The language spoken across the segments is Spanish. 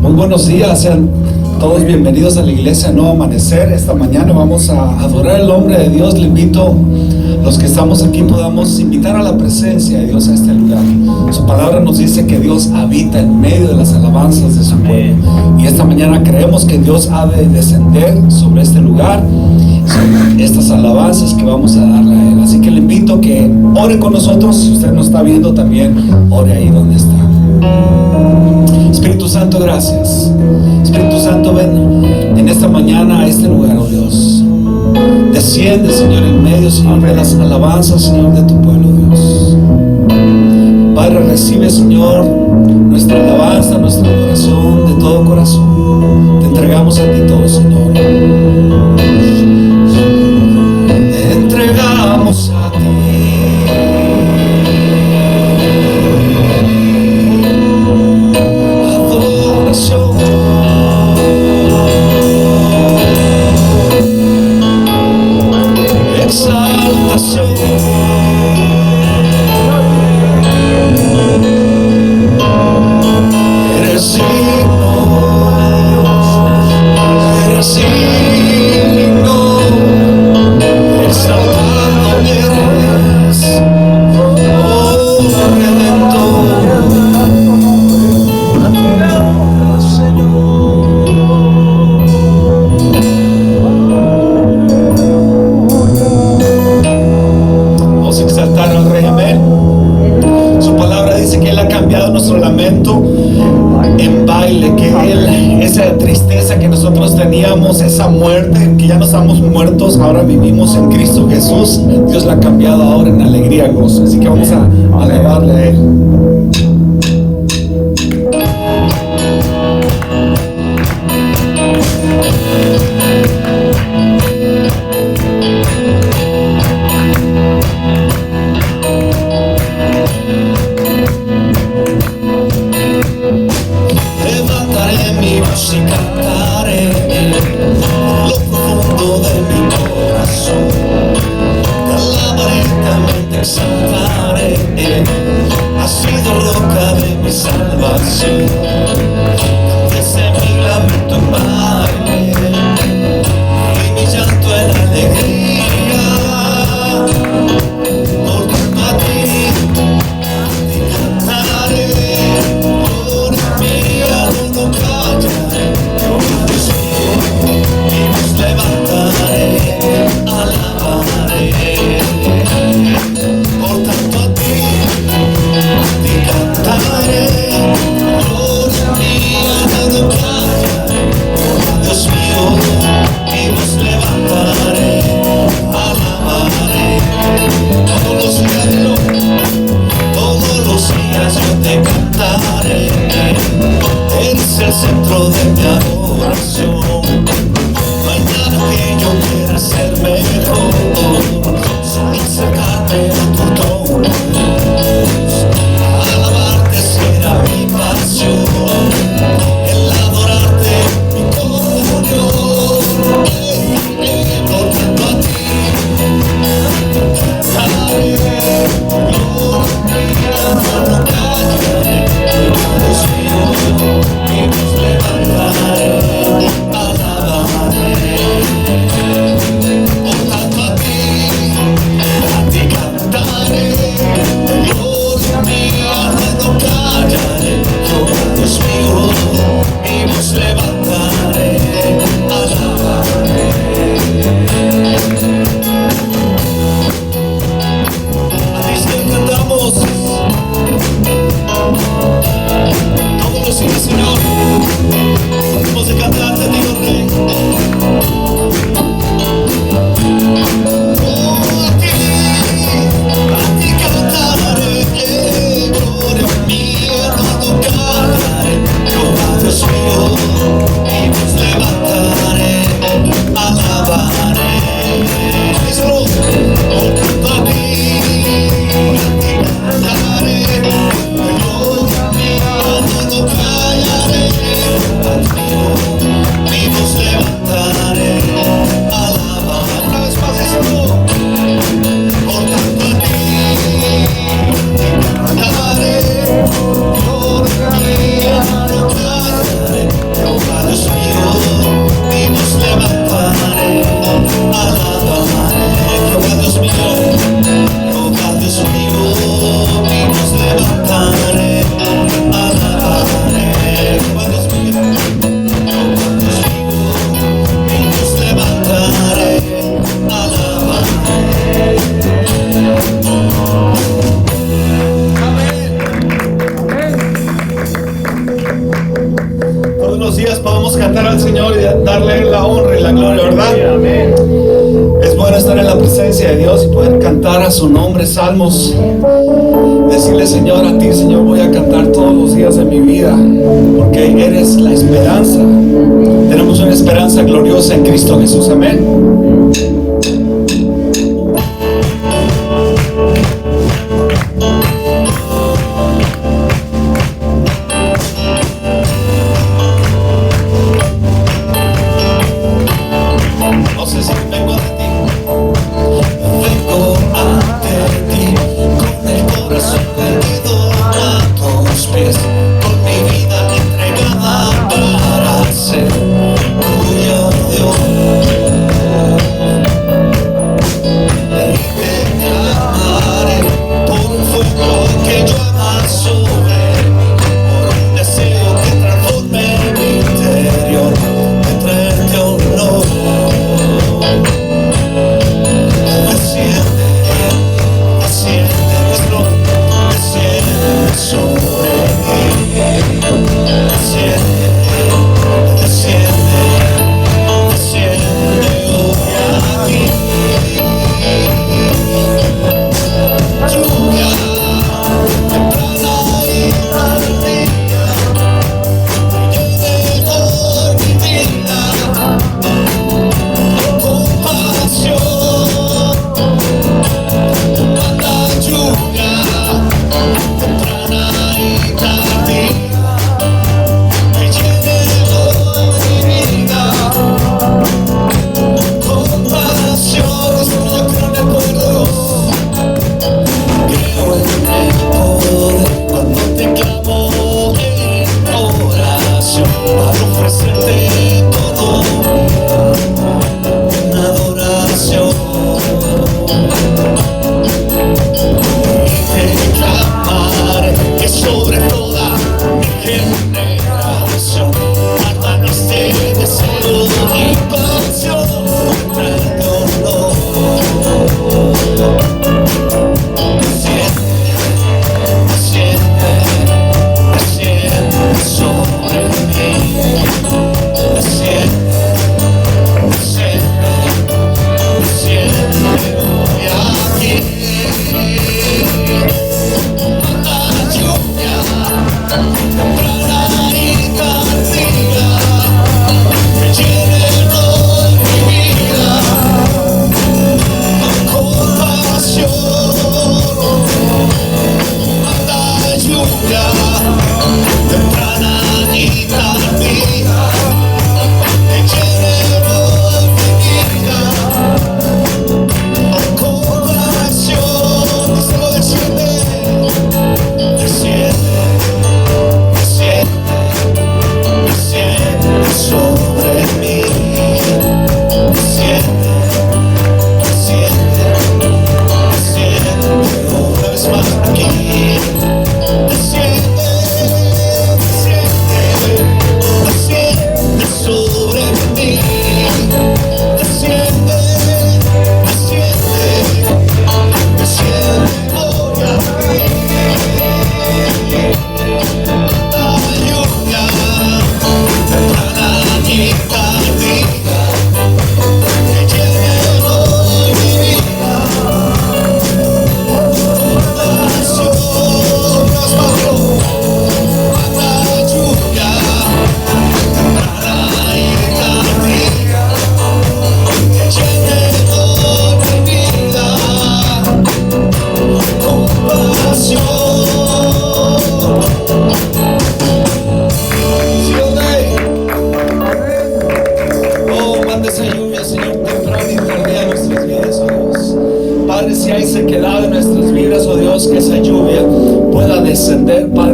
Muy buenos días, sean todos bienvenidos a la iglesia Nuevo Amanecer. Esta mañana vamos a adorar el nombre de Dios. Le invito, los que estamos aquí, podamos invitar a la presencia de Dios a este lugar. Su palabra nos dice que Dios habita en medio de las alabanzas de su pueblo. Y esta mañana creemos que Dios ha de descender sobre este lugar, sobre estas alabanzas que vamos a darle a Él. Así que le invito que ore con nosotros. Si usted nos está viendo también, ore ahí donde está. Espíritu Santo, gracias. Espíritu Santo, ven en esta mañana a este lugar, oh Dios. Desciende, Señor, en medio, Señor, de las alabanzas, Señor, de tu pueblo, Dios. Padre, recibe, Señor, nuestra alabanza, nuestra adoración de todo corazón. Te entregamos a ti todo, Señor. Te entregamos a ti. Esa muerte, que ya no estamos muertos, ahora vivimos en Cristo Jesús. Dios la ha cambiado ahora en alegría y gozo. Así que vamos a alabarle a Él. Levantaré mi voz y cantaré lo profundo de mi corazón. Te alabaré, también te exaltaré. Has sido roca de mi salvación. Desde mi lamento en baile y mi llanto en alegría. Por junto a ti cantaré. Gloria mía, no callaré. Dios mío, mi voz levantaré, alabaré. Por tanto a ti cantaré. Gloria mía, no callaré. Dios mío, mi voz levantaré, alabaré. Todos los días yo te cantaré. Eres el centro de mi adoración. No hay nada que yo quiera ser mejor, solo acercarme a tu trono. Alabarte será mi pasión, el adorarte mi comunión. Por tanto a ti cantaré. Gloria no callaré. Dios mío, mi voz levantaré, alabaré. Por tanto a ti cantaré. Gloria mía, no callaré. Dios mío, mi voz levantaré, alabaré. Así es que cantamos. Todos los cantar al Señor y darle la honra y la gloria, ¿verdad? Es bueno estar en la presencia de Dios y poder cantar a su nombre salmos. Decirle, Señor, a ti, Señor, voy a cantar todos los días de mi vida, porque eres la esperanza. Tenemos una esperanza gloriosa en Cristo Jesús. Amén.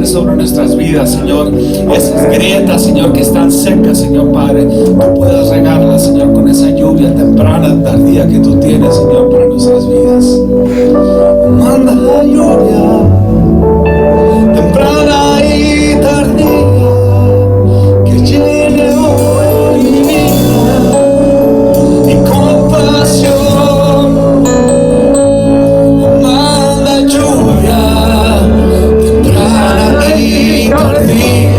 Sobre nuestras vidas, Señor, esas grietas, Señor, que están secas, Señor Padre, tú puedas regarlas, Señor, con esa lluvia temprana, tardía que tú tienes, Señor, para nuestras vidas. Manda la lluvia temprana y tardía que llene hoy mi vida y compasión. Manda lluvia temprana y tardía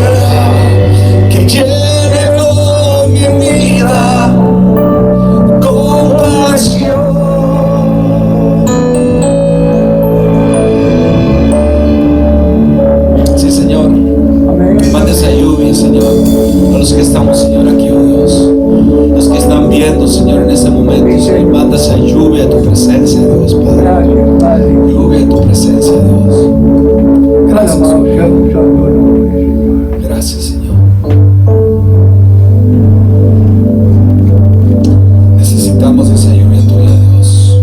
que llene hoy los que estamos, Señor, aquí, oh Dios. Los que están viendo, Señor, en este momento, Señor, manda esa lluvia a tu presencia, Dios, Padre. Lluvia a tu presencia, Dios. Gracias, Señor. Gracias, Señor. Necesitamos esa lluvia tuya, Dios.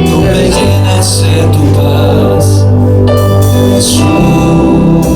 Tu me llenas de tu paz, Jesús.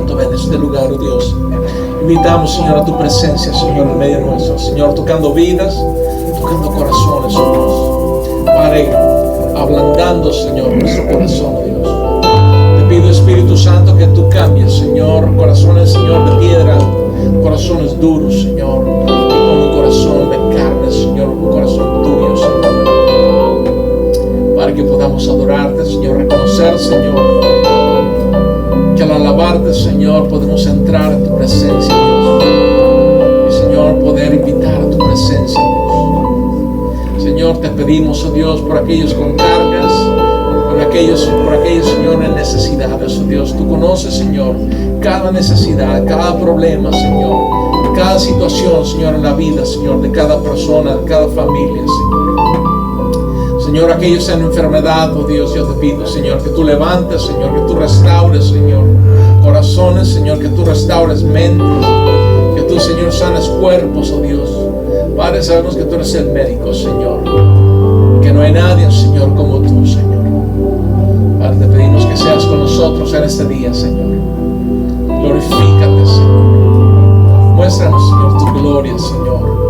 Santo, ven a este lugar, oh Dios. Invitamos, Señor, a tu presencia, Señor, en medio nuestro. Señor, tocando vidas, tocando corazones, oh Dios. Padre, ablandando, Señor, nuestro corazón, oh Dios. Te pido, Espíritu Santo, que tú cambies, Señor, corazones, Señor, de piedra, corazones duros, Señor, y con un corazón de carne, Señor, un corazón tuyo, Señor, para que podamos adorarte, Señor, reconocer, Señor, que al alabarte, Señor, podemos entrar en tu presencia, Dios, y, Señor, poder invitar a tu presencia, Dios. Señor, te pedimos, oh Dios, por aquellos con cargas, por aquellos, Señor, en necesidades, oh Dios. Tú conoces, Señor, cada necesidad, cada problema, Señor, cada situación, Señor, en la vida, Señor, de cada persona, de cada familia, Señor. Señor, aquellos en enfermedad, oh Dios, yo te pido, Señor, que tú levantes, Señor, que tú restaures, Señor, corazones, Señor, que tú restaures mentes, que tú, Señor, sanes cuerpos, oh Dios. Padre, sabemos que tú eres el médico, Señor, que no hay nadie, Señor, como tú, Señor. Padre, te pedimos que seas con nosotros en este día, Señor. Glorifícate, Señor. Muéstranos, Señor, tu gloria, Señor.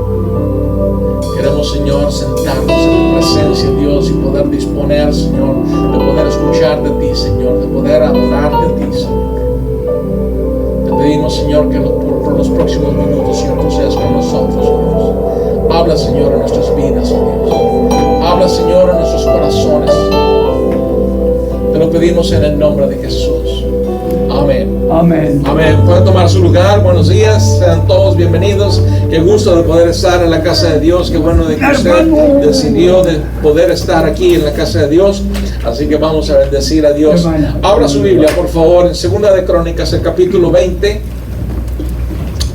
Queremos, Señor, sentarnos en tu presencia, Dios, y poder disponer, Señor, de poder escuchar de ti, Señor, de poder adorar de ti, Señor. Te pedimos, Señor, que por los próximos minutos, Señor, tú seas con nosotros, Dios. Habla, Señor, en nuestras vidas, oh Dios. Habla, Señor, en nuestros corazones. Te lo pedimos en el nombre de Jesús. Amén. Amén. Amén. Pueden tomar su lugar. Buenos días. Sean todos bienvenidos. Qué gusto de poder estar en la casa de Dios. Qué bueno de que usted decidió de poder estar aquí en la casa de Dios. Así que vamos a bendecir a Dios. Abra su Biblia, por favor, en Segunda de Crónicas, el capítulo 20,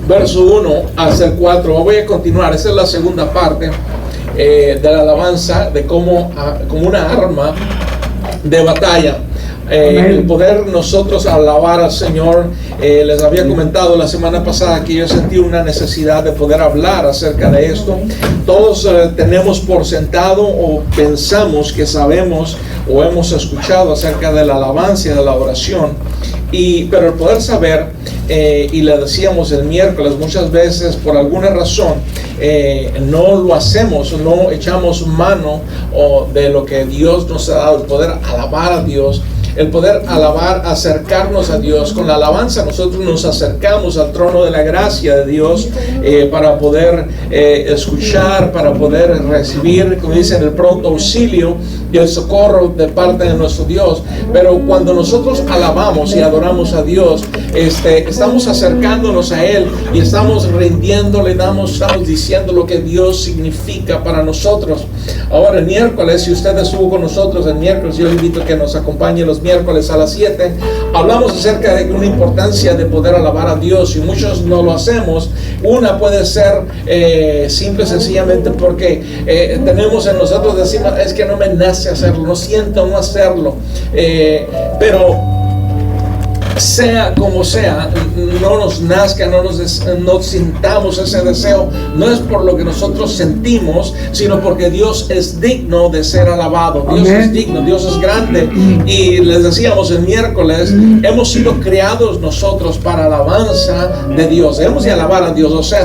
verso 1 hasta el 4. Voy a continuar. Esa es la segunda parte de la alabanza, de como una arma de batalla. El poder nosotros alabar al Señor. Les había comentado la semana pasada que yo sentí una necesidad de poder hablar acerca de esto. Todos tenemos por sentado o pensamos que sabemos o hemos escuchado acerca de la alabanza y de la oración, pero el poder saber, y le decíamos el miércoles, muchas veces por alguna razón no lo hacemos, no echamos mano de lo que Dios nos ha dado, el poder alabar a Dios. El poder alabar, acercarnos a Dios. Con la alabanza nosotros nos acercamos al trono de la gracia de Dios para poder escuchar, para poder recibir, como dicen, el pronto auxilio y el socorro de parte de nuestro Dios. Pero cuando nosotros alabamos y adoramos a Dios, estamos acercándonos a Él y estamos rindiéndole, estamos diciendo lo que Dios significa para nosotros. Ahora el miércoles, si usted estuvo con nosotros el miércoles, yo le invito a que nos acompañe los miércoles a las 7. Hablamos acerca de una importancia de poder alabar a Dios, y muchos no lo hacemos. Una puede ser simple y sencillamente porque tenemos en nosotros, decimos, es que no me nace hacerlo, no siento no hacerlo, pero sea como sea, no nos nazca, no sintamos ese deseo, no es por lo que nosotros sentimos, sino porque Dios es digno de ser alabado. Dios es digno, Dios es grande. Y les decíamos el miércoles, hemos sido creados nosotros para alabanza de Dios. Debemos de alabar a Dios, o sea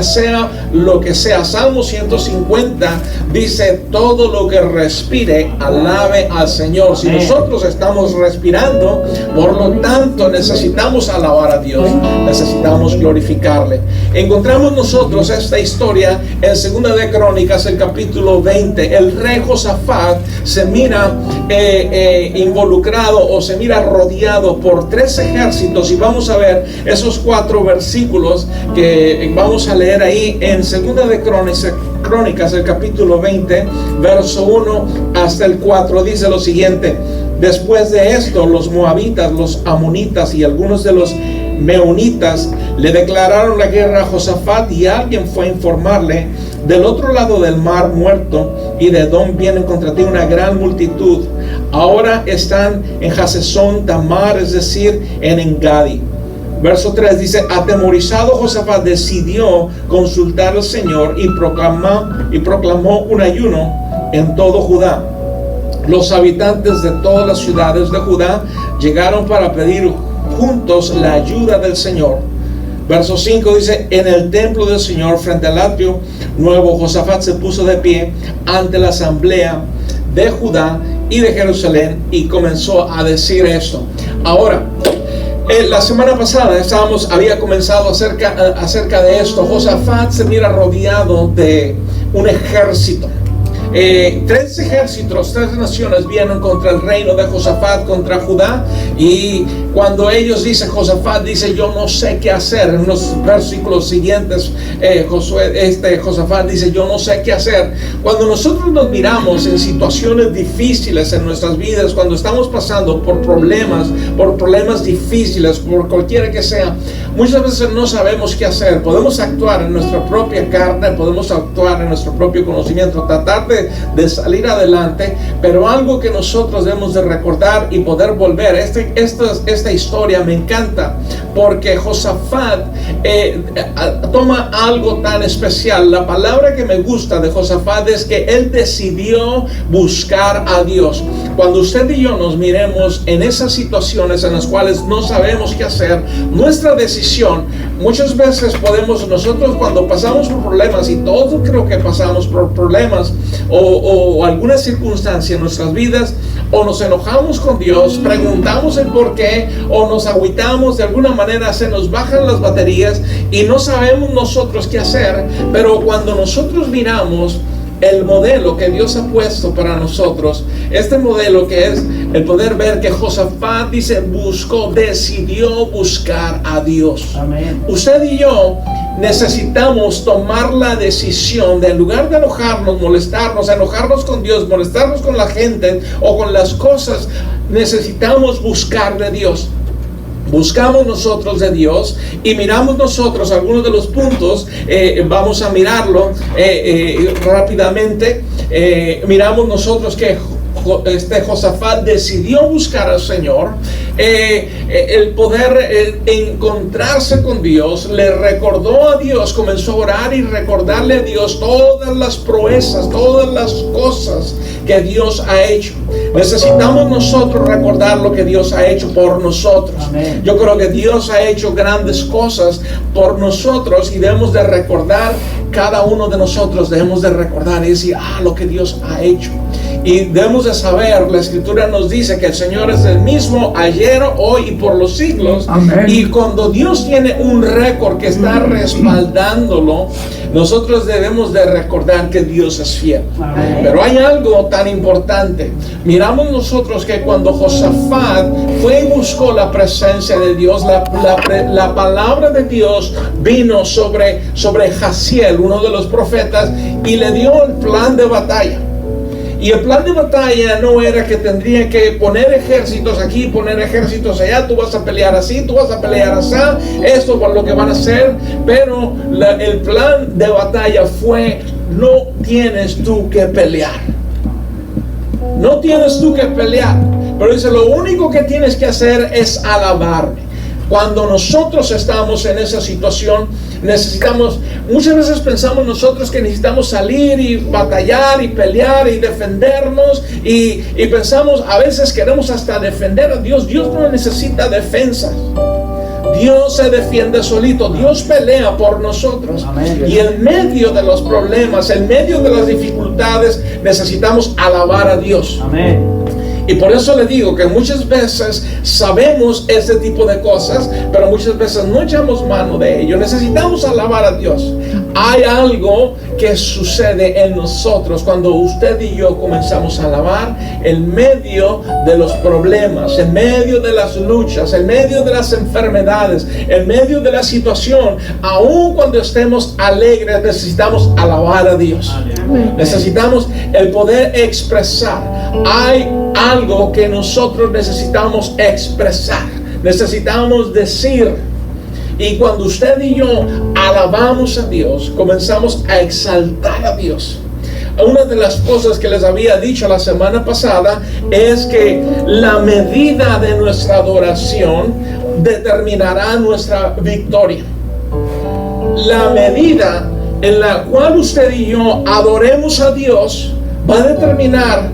lo que sea. Salmo 150 dice, todo lo que respire, alabe al Señor. Si nosotros estamos respirando, por lo tanto necesitamos alabar a Dios, necesitamos glorificarle. Encontramos nosotros esta historia en Segunda de Crónicas, el capítulo 20. El rey Josafat se mira involucrado, o se mira rodeado por 3 ejércitos, y vamos a ver esos 4 versículos que vamos a leer ahí en Segunda de Crónicas, el capítulo 20, verso 1 hasta el 4. Dice lo siguiente: después de esto, los moabitas, los amonitas y algunos de los meunitas le declararon la guerra a Josafat, y alguien fue a informarle: del otro lado del mar Muerto y de Edom vienen contra ti una gran multitud. Ahora están en Hasezón Tamar, es decir, en Engadi. Verso 3 dice: atemorizado Josafat decidió consultar al Señor y proclamó un ayuno en todo Judá. Los habitantes de todas las ciudades de Judá llegaron para pedir juntos la ayuda del Señor. Verso 5 dice: en el templo del Señor, frente al atrio nuevo, Josafat se puso de pie ante la asamblea de Judá y de Jerusalén y comenzó a decir esto. Ahora, la semana pasada había comenzado acerca de esto. Josafat se mira rodeado de un ejército. 3 ejércitos, 3 naciones vienen contra el reino de Josafat, contra Judá. Y cuando ellos dicen, Josafat dice: yo no sé qué hacer. En los versículos siguientes, Josafat dice: yo no sé qué hacer. Cuando nosotros nos miramos en situaciones difíciles en nuestras vidas, cuando estamos pasando por problemas difíciles, por cualquiera que sea, muchas veces no sabemos qué hacer. Podemos actuar en nuestra propia carne, podemos actuar en nuestro propio conocimiento, tratar de salir adelante, pero algo que nosotros debemos de recordar y poder volver. Esta historia me encanta porque Josafat toma algo tan especial. La palabra que me gusta de Josafat es que él decidió buscar a Dios. Cuando usted y yo nos miremos en esas situaciones en las cuales no sabemos qué hacer, nuestra decisión, muchas veces nosotros cuando pasamos por problemas, y todos creo que pasamos por problemas o alguna circunstancia en nuestras vidas, o nos enojamos con Dios, preguntamos el por qué, o nos agüitamos, de alguna manera se nos bajan las baterías y no sabemos nosotros qué hacer. Pero cuando nosotros miramos el modelo que Dios ha puesto para nosotros, este modelo que es el poder ver que Josafat dice, decidió buscar a Dios. Amén. Usted y yo necesitamos tomar la decisión de, en lugar de enojarnos con Dios, molestarnos con la gente o con las cosas, necesitamos buscar de Dios. Buscamos nosotros de Dios y miramos nosotros algunos de los puntos. Vamos a mirarlo rápidamente. Miramos nosotros que Josafat decidió buscar al Señor, el poder encontrarse con Dios. Le recordó a Dios, comenzó a orar y recordarle a Dios todas las proezas, todas las cosas que Dios ha hecho. Necesitamos nosotros recordar lo que Dios ha hecho por nosotros. Amén. Yo creo que Dios ha hecho grandes cosas por nosotros y debemos de recordar, cada uno de nosotros debemos de recordar y decir, lo que Dios ha hecho. Y debemos de saber, la Escritura nos dice que el Señor es el mismo ayer, hoy y por los siglos. Amén. Y cuando Dios tiene un récord que está respaldándolo, nosotros debemos de recordar que Dios es fiel. Amén. Pero hay algo tan importante. Miramos nosotros que cuando Josafat fue y buscó la presencia de Dios, la palabra de Dios vino sobre Jaziel, uno de los profetas, y le dio el plan de batalla. Y el plan de batalla no era que tendría que poner ejércitos aquí, poner ejércitos allá, tú vas a pelear así, tú vas a pelear así, esto es lo que van a hacer. Pero el plan de batalla fue, no tienes tú que pelear. No tienes tú que pelear. Pero dice, lo único que tienes que hacer es alabarme. Cuando nosotros estamos en esa situación, muchas veces pensamos nosotros que necesitamos salir y batallar y pelear y defendernos, y pensamos, a veces queremos hasta defender a Dios. Dios no necesita defensas. Dios se defiende solito. Dios pelea por nosotros. Amén. Y en medio de los problemas, en medio de las dificultades, necesitamos alabar a Dios. Amén. Y por eso le digo que muchas veces sabemos este tipo de cosas, pero muchas veces no echamos mano de ello. Necesitamos alabar a Dios. Hay algo que sucede en nosotros cuando usted y yo comenzamos a alabar en medio de los problemas, en medio de las luchas, en medio de las enfermedades, en medio de la situación. Aun cuando estemos alegres, necesitamos alabar a Dios. Necesitamos el poder expresar. Hay algo que nosotros necesitamos expresar, necesitamos decir. Y cuando usted y yo alabamos a Dios, comenzamos a exaltar a Dios. Una de las cosas que les había dicho la semana pasada es que la medida de nuestra adoración determinará nuestra victoria. La medida en la cual usted y yo adoremos a Dios va a determinar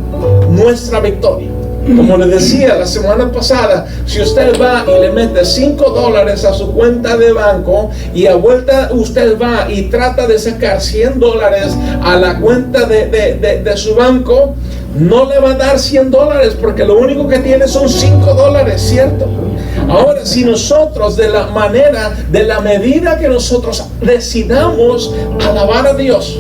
nuestra victoria. Como le decía la semana pasada, si usted va y le mete $5 a su cuenta de banco y a vuelta usted va y trata de sacar $100 a la cuenta de su banco, no le va a dar $100 porque lo único que tiene son $5, ¿cierto? Ahora, si nosotros de la medida que nosotros decidamos alabar a Dios,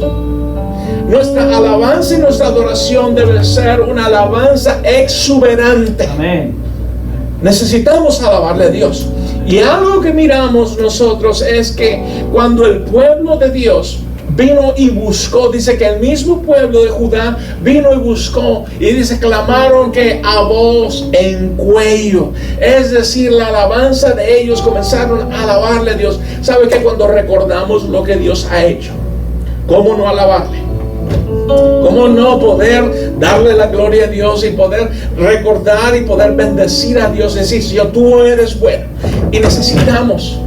nuestra alabanza y nuestra adoración debe ser una alabanza exuberante. Amén. Necesitamos alabarle a Dios. Y algo que miramos nosotros es que cuando el pueblo de Dios vino y buscó, dice que el mismo pueblo de Judá vino y buscó, y dice, clamaron que a voz en cuello, es decir, la alabanza de ellos, comenzaron a alabarle a Dios. ¿Sabe que cuando recordamos lo que Dios ha hecho, cómo no alabarle? ¿Cómo no poder darle la gloria a Dios y poder recordar y poder bendecir a Dios? Es decir, Señor, tú eres bueno. Y necesitamos,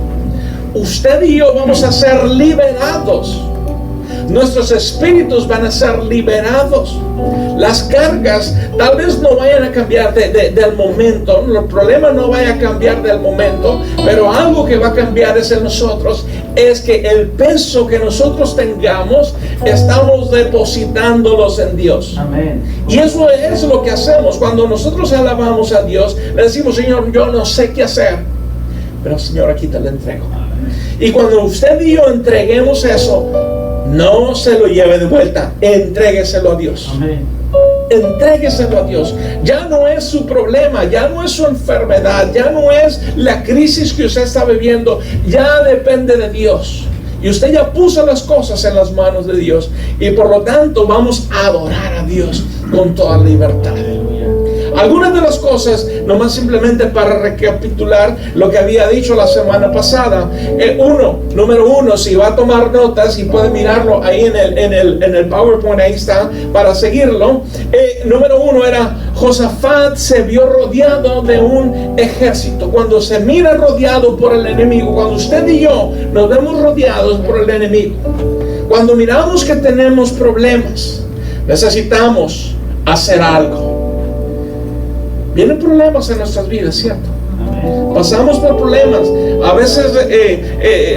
usted y yo vamos a ser liberados. Nuestros espíritus van a ser liberados. Las cargas tal vez no vayan a cambiar del momento. El problema no vaya a cambiar del momento. Pero algo que va a cambiar es en nosotros. Es que el peso que nosotros tengamos, estamos depositándolos en Dios. Amén. Y eso es lo que hacemos. Cuando nosotros alabamos a Dios, le decimos, Señor, yo no sé qué hacer, pero Señor, aquí te lo entrego. Y cuando usted y yo entreguemos eso, no se lo lleve de vuelta, entrégueselo a Dios. Amén. Entrégueselo a Dios. Ya no es su problema, ya no es su enfermedad, ya no es la crisis que usted está viviendo, ya depende de Dios. Y usted ya puso las cosas en las manos de Dios, y por lo tanto vamos a adorar a Dios con toda libertad. Algunas de las cosas, nomás simplemente para recapitular lo que había dicho la semana pasada. Número uno, si va a tomar notas y puede mirarlo ahí en el PowerPoint, ahí está, para seguirlo. Número uno era, Josafat se vio rodeado de un ejército. Cuando se mira rodeado por el enemigo, cuando usted y yo nos vemos rodeados por el enemigo, cuando miramos que tenemos problemas, necesitamos hacer algo. Vienen problemas en nuestras vidas, ¿cierto? Pasamos por problemas. A veces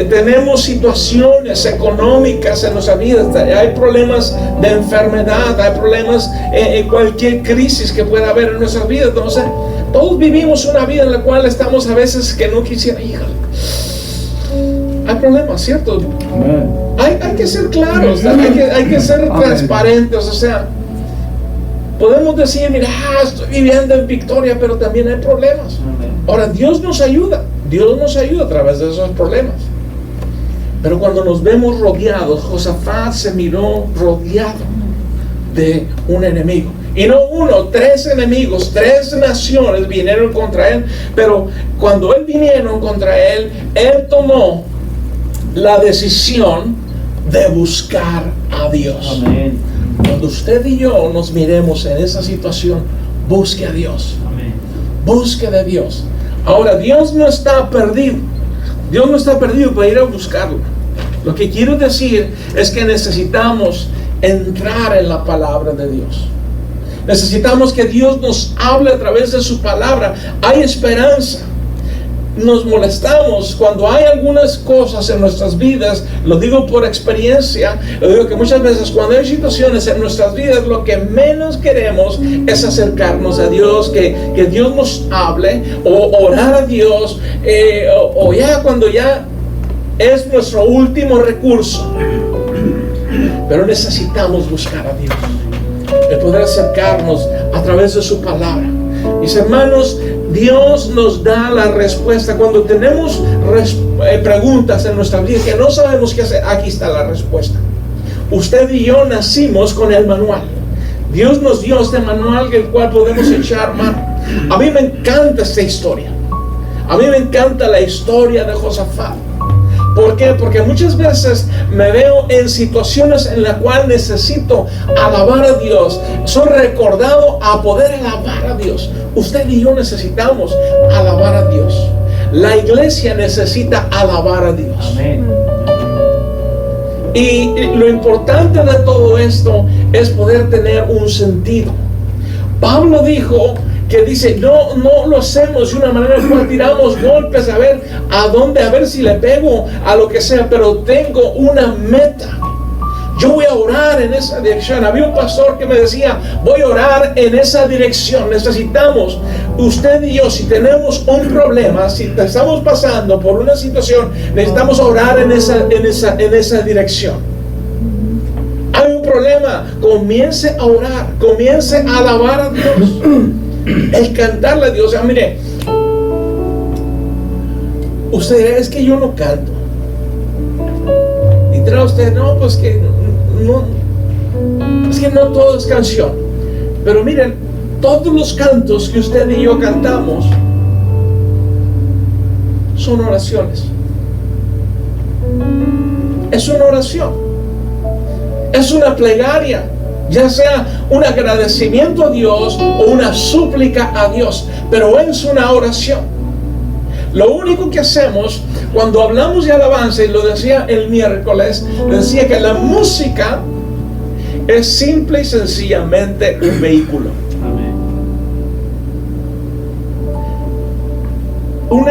tenemos situaciones económicas en nuestra vida. Hay problemas de enfermedad, hay problemas en cualquier crisis que pueda haber en nuestras vidas. Entonces, todos vivimos una vida en la cual estamos a veces que no quisiera. Híjole, hay problemas, ¿cierto? Hay que ser claros, hay que ser transparentes. O sea, podemos decir, mira, estoy viviendo en victoria, pero también hay problemas. Ahora, Dios nos ayuda a través de esos problemas. Pero cuando nos vemos rodeados, Josafat se miró rodeado de un enemigo. Y no uno, 3 enemigos, 3 naciones vinieron contra él. Pero cuando vinieron contra él, él tomó la decisión de buscar a Dios. Amén. Cuando usted y yo nos miremos en esa situación, busque a Dios. Amén. Busque de Dios. Ahora, Dios no está perdido. Dios no está perdido para ir a buscarlo. Lo que quiero decir es que necesitamos entrar en la palabra de Dios. Necesitamos que Dios nos hable a través de su palabra. Hay esperanza. Nos molestamos cuando hay algunas cosas en nuestras vidas. Lo digo por experiencia. Lo digo que muchas veces cuando hay situaciones en nuestras vidas, lo que menos queremos es acercarnos a Dios, que Dios nos hable, o orar a Dios, o ya cuando ya es nuestro último recurso. Pero necesitamos buscar a Dios, el poder acercarnos a través de su palabra. Mis hermanos, Dios nos da la respuesta. Cuando tenemos preguntas en nuestra vida que no sabemos qué hacer, aquí está la respuesta. Usted y yo nacimos con el manual. Dios nos dio este manual del cual podemos echar mano. A mí me encanta esta historia. A mí me encanta la historia de Josafat. ¿Por qué? Porque muchas veces me veo en situaciones en las cuales necesito alabar a Dios. Soy recordado a poder alabar a Dios. Usted y yo necesitamos alabar a Dios. La iglesia necesita alabar a Dios. Amén. Y lo importante de todo esto es poder tener un sentido. Pablo dijo que dice, no lo hacemos de una manera en la cual tiramos golpes a ver a ver si le pego a lo que sea, pero tengo una meta. Yo voy a orar en esa dirección. Había un pastor que me decía, voy a orar en esa dirección. Necesitamos, usted y yo, si tenemos un problema, si estamos pasando por una situación, necesitamos orar en esa dirección. Hay un problema, comience a orar, comience a alabar a Dios, el cantarle a Dios. O sea, mire, usted dirá, es que yo no canto. Y dirá usted, no, pues que no, es que no todo es canción. Pero miren, todos los cantos que usted y yo cantamos son oraciones. Es una oración, es una plegaria, ya sea un agradecimiento a Dios o una súplica a Dios, pero es una oración. Lo único que hacemos cuando hablamos de alabanza, y lo decía el miércoles, decía que la música es simple y sencillamente un vehículo. Un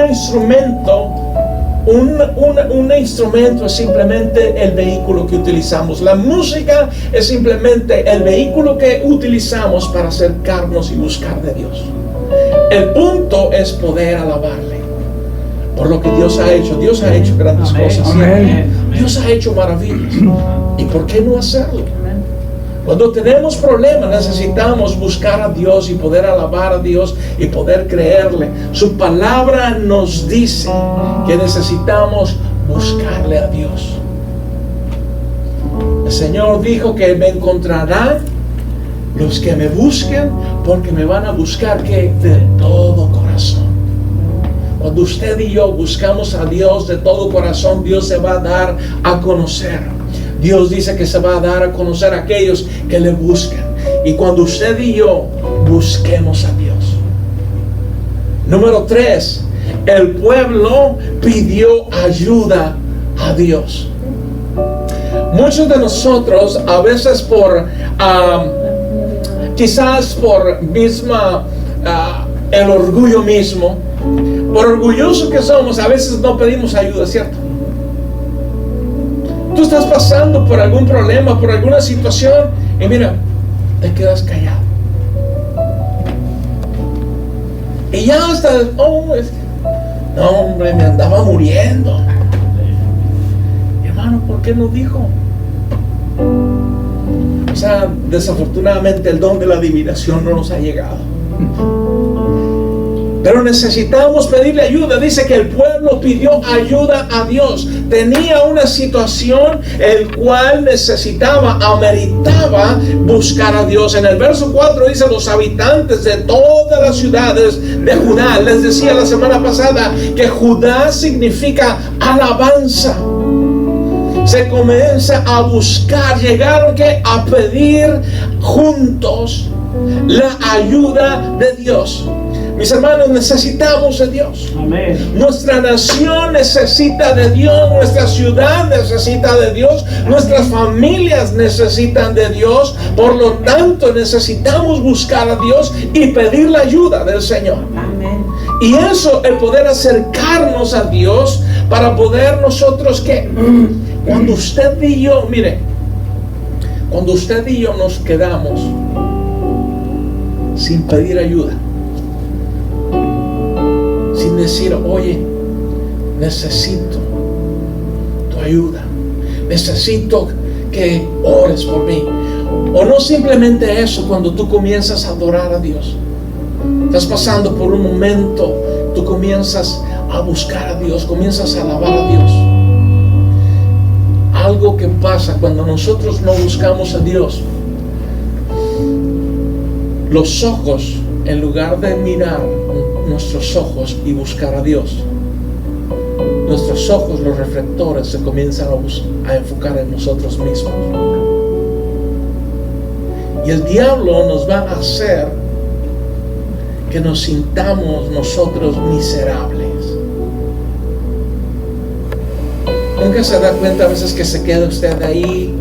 instrumento es simplemente el vehículo que utilizamos. La música es simplemente el vehículo que utilizamos para acercarnos y buscar de Dios. El punto es poder alabarle por lo que Dios ha hecho. Dios ha hecho grandes cosas. Dios ha hecho maravillas. ¿Y por qué no hacerlo? Cuando tenemos problemas, necesitamos buscar a Dios y poder alabar a Dios y poder creerle. Su palabra nos dice que necesitamos buscarle a Dios. El Señor dijo que me encontrarán los que me busquen, porque me van a buscar que de todo corazón. Cuando usted y yo buscamos a Dios de todo corazón, Dios se va a dar a conocer. Dios dice que se va a dar a conocer a aquellos que le buscan. Y cuando usted y yo busquemos a Dios. Número 3, el pueblo pidió ayuda a Dios. Muchos de nosotros, a veces quizás por el orgullo mismo, por orgullosos que somos, a veces no pedimos ayuda, ¿cierto? Tú estás pasando por algún problema, por alguna situación, y mira, te quedas callado. Y ya hasta, no hombre, me andaba muriendo. Mi hermano, ¿por qué no dijo? O sea, desafortunadamente el don de la adivinación no nos ha llegado. Pero necesitamos pedirle ayuda. Dice que el pueblo pidió ayuda a Dios. Tenía una situación el cual ameritaba buscar a Dios. En el verso 4 dice, los habitantes de todas las ciudades de Judá. Les decía la semana pasada que Judá significa alabanza. Se comienza a buscar, llegaron a pedir juntos la ayuda de Dios. Mis hermanos, necesitamos de Dios. Amén. Nuestra nación necesita de Dios, nuestra ciudad necesita de Dios, nuestras familias necesitan de Dios. Por lo tanto, necesitamos buscar a Dios y pedir la ayuda del Señor. Amén. Y eso, el poder acercarnos a Dios para poder nosotros cuando usted y yo, mire, cuando usted y yo nos quedamos sin pedir ayuda, sin decir, oye, necesito tu ayuda, necesito que ores por mí, o no simplemente eso, cuando tú comienzas a adorar a Dios, estás pasando por un momento, tú comienzas a buscar a Dios, comienzas a alabar a Dios. Algo que pasa cuando nosotros no buscamos a Dios, los ojos, en lugar de mirar nuestros ojos y buscar a Dios, nuestros ojos, los reflectores, se comienzan a enfocar en nosotros mismos. Y el diablo nos va a hacer que nos sintamos nosotros miserables. Nunca se da cuenta a veces que se queda usted ahí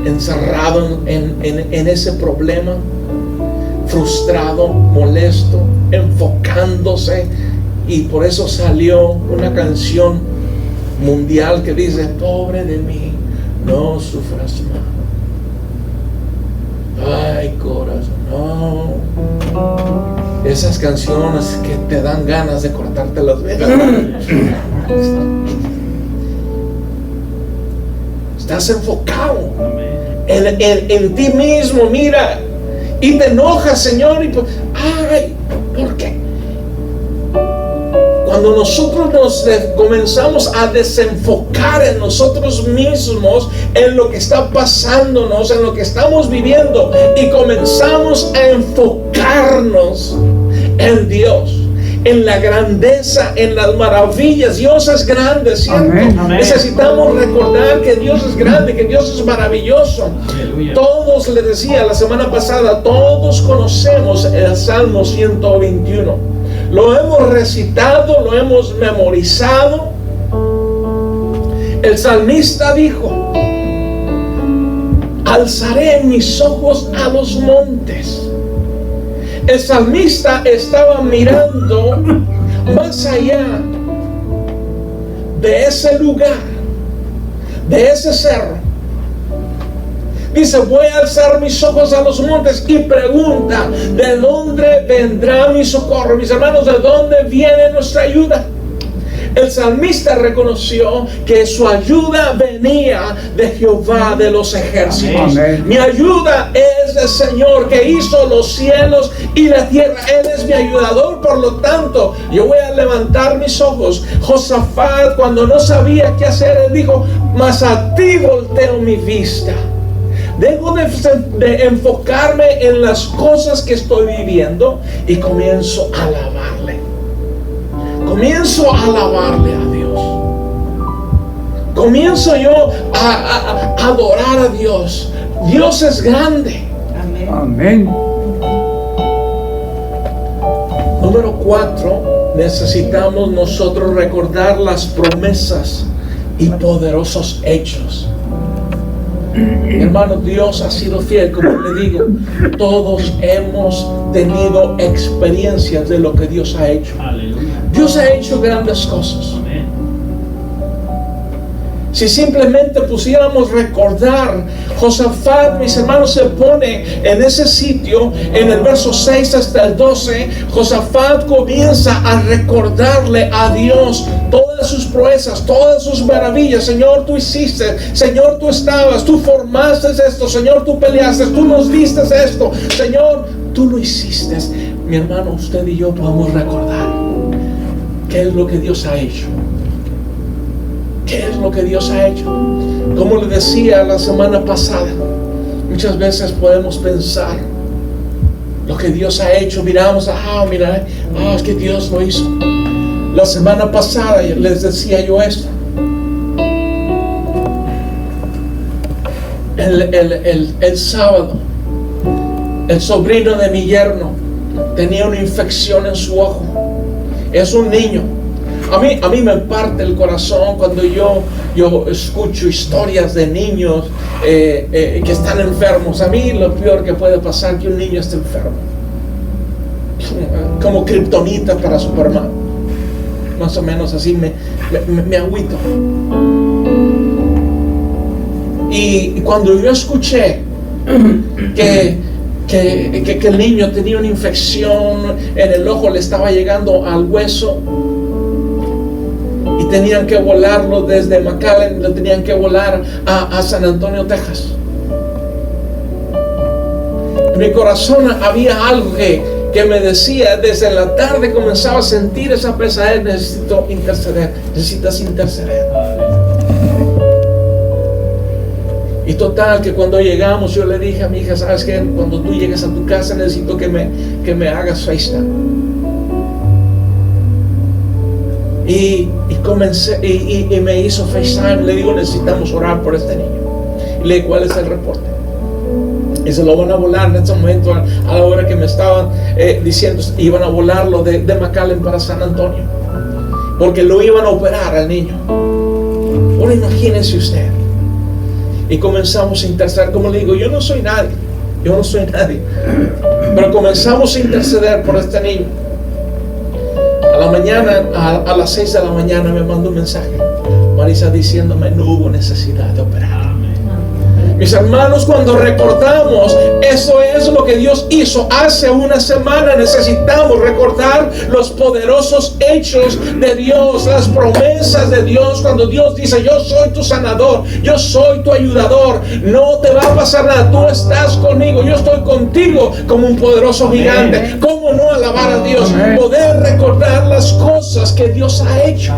encerrado en ese problema. frustrado, molesto, enfocándose, y por eso salió una canción mundial que dice: pobre de mí, no sufras más. Ay, corazón, no. Esas canciones que te dan ganas de cortarte las venas. Estás enfocado en ti mismo, mira, y te enojas, Señor, y pues, ay, ¿por qué? Cuando nosotros nos comenzamos a desenfocar en nosotros mismos, en lo que está pasándonos, en lo que estamos viviendo, y comenzamos a enfocarnos en Dios, en la grandeza, en las maravillas. Dios es grande, ¿cierto? Amén, amén. Necesitamos recordar que Dios es grande, que Dios es maravilloso. Aleluya. Todos, les decía la semana pasada, todos conocemos el Salmo 121. Lo hemos recitado, lo hemos memorizado. El salmista dijo: alzaré mis ojos a los montes. El salmista estaba mirando más allá de ese lugar, de ese cerro. Dice: voy a alzar mis ojos a los montes, y pregunta: ¿de dónde vendrá mi socorro? Mis hermanos, ¿de dónde viene nuestra ayuda? El salmista reconoció que su ayuda venía de Jehová de los ejércitos. Amén. Mi ayuda es del Señor, que hizo los cielos y la tierra. Él es mi ayudador, por lo tanto yo voy a levantar mis ojos. Josafat, cuando no sabía qué hacer, él dijo: mas a ti volteo mi vista. Dejo de enfocarme en las cosas que estoy viviendo y comienzo a alabarle. Comienzo a alabarle a Dios. Comienzo yo a adorar a Dios. Dios es grande. Amén. Número 4, necesitamos nosotros recordar las promesas y poderosos hechos. Hermano, Dios ha sido fiel, como le digo. Todos hemos tenido experiencias de lo que Dios ha hecho. Aleluya. Dios ha hecho grandes cosas. Amén. Si simplemente pusiéramos recordar, Josafat, mis hermanos, se pone en ese sitio, en el verso 6 hasta el 12. Josafat comienza a recordarle a Dios todas sus proezas, todas sus maravillas. Señor, tú hiciste. Señor, tú estabas. Tú formaste esto. Señor, tú peleaste. Tú nos diste esto. Señor, tú lo hiciste. Mi hermano, usted y yo podemos recordar qué es lo que Dios ha hecho. ¿Qué es lo que Dios ha hecho? Como le decía la semana pasada, muchas veces podemos pensar lo que Dios ha hecho. Miramos, es que Dios lo hizo. La semana pasada les decía yo esto. El sábado, el sobrino de mi yerno tenía una infección en su ojo. Es un niño. A mí me parte el corazón cuando yo escucho historias de niños que están enfermos. A mí lo peor que puede pasar es que un niño esté enfermo. Como kriptonita para Superman. Más o menos así me agüito. Y cuando yo escuché que el niño tenía una infección en el ojo, le estaba llegando al hueso, y tenían que volarlo desde McAllen, lo tenían que volar a San Antonio, Texas. En mi corazón había algo que me decía, desde la tarde comenzaba a sentir esa pesadez: necesito interceder, necesitas interceder. Y total, que cuando llegamos, yo le dije a mi hija: ¿sabes qué? Cuando tú llegues a tu casa, necesito que me hagas FaceTime. Y comencé, y me hizo FaceTime. Le digo: necesitamos orar por este niño. Y le digo: ¿cuál es el reporte? Y se lo van a volar en ese momento, a la hora que me estaban diciendo, iban a volarlo de McAllen para San Antonio, porque lo iban a operar al niño. Ahora imagínense usted. Y comenzamos a interceder. Como le digo, yo no soy nadie. Pero comenzamos a interceder por este niño. A la mañana, a las 6 de la mañana me mandó un mensaje Marisa diciéndome: no hubo necesidad de operar. Mis hermanos, cuando recordamos, eso es lo que Dios hizo hace una semana. Necesitamos recordar los poderosos hechos de Dios, las promesas de Dios. Cuando Dios dice: yo soy tu sanador, yo soy tu ayudador, no te va a pasar nada, tú estás conmigo, yo estoy contigo como un poderoso gigante. ¿Cómo no alabar a Dios? Poder recordar las cosas que Dios ha hecho.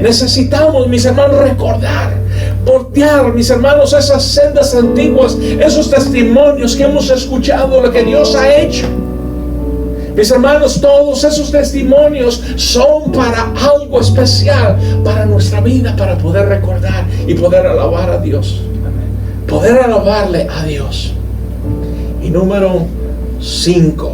Necesitamos, mis hermanos, recordar, voltear, mis hermanos, esas sendas antiguas, esos testimonios que hemos escuchado, lo que Dios ha hecho. Mis hermanos, todos esos testimonios son para algo especial, para nuestra vida, para poder recordar y poder alabar a Dios, poder alabarle a Dios. Y número 5,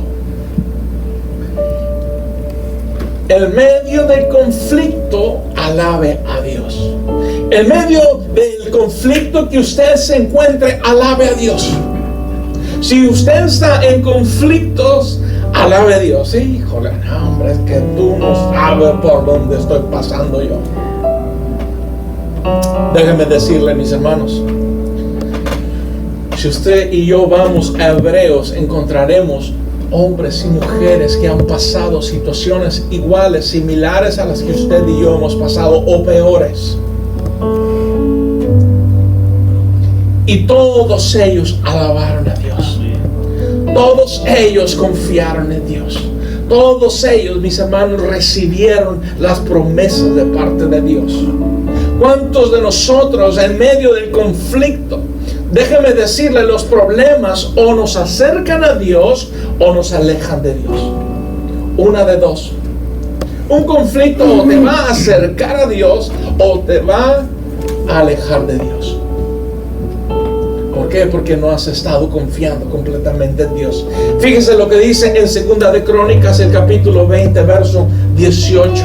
en medio del conflicto, alabe a Dios. En medio del conflicto que usted se encuentre, alabe a Dios. Si usted está en conflictos, alabe a Dios. Híjole, no, hombre, es que tú no sabes por dónde estoy pasando yo. Déjenme decirle, mis hermanos, si usted y yo vamos a Hebreos, encontraremos hombres y mujeres que han pasado situaciones iguales, similares a las que usted y yo hemos pasado, o peores. Y todos ellos alabaron a Dios. Todos ellos confiaron en Dios. Todos ellos, mis hermanos, recibieron las promesas de parte de Dios. ¿Cuántos de nosotros en medio del conflicto, déjeme decirle, los problemas o nos acercan a Dios o nos alejan de Dios? Una de dos. Un conflicto o te va a acercar a Dios o te va a alejar de Dios. ¿Por qué? Porque no has estado confiando completamente en Dios. Fíjese lo que dice en 2 de Crónicas, el capítulo 20, verso 18.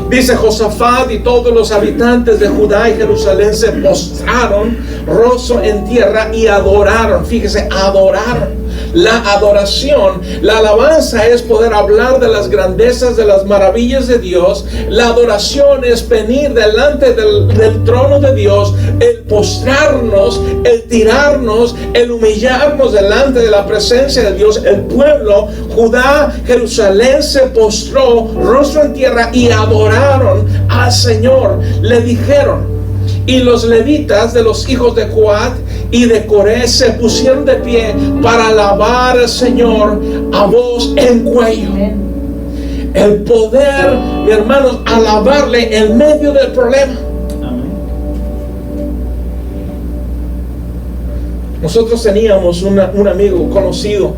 Dice: Josafat y todos los habitantes de Judá y Jerusalén se postraron rostro en tierra y adoraron. Fíjese, adoraron. La adoración, la alabanza es poder hablar de las grandezas, de las maravillas de Dios. La adoración es venir delante del trono de Dios, el postrarnos, el tirarnos, el humillarnos delante de la presencia de Dios. El pueblo, Judá, Jerusalén, se postró rostro en tierra y adoraron al Señor. Le dijeron. Y los levitas de los hijos de Coat y de Coré se pusieron de pie para alabar al Señor a voz en cuello. El poder, mi hermanos, alabarle en medio del problema. Nosotros teníamos un amigo conocido.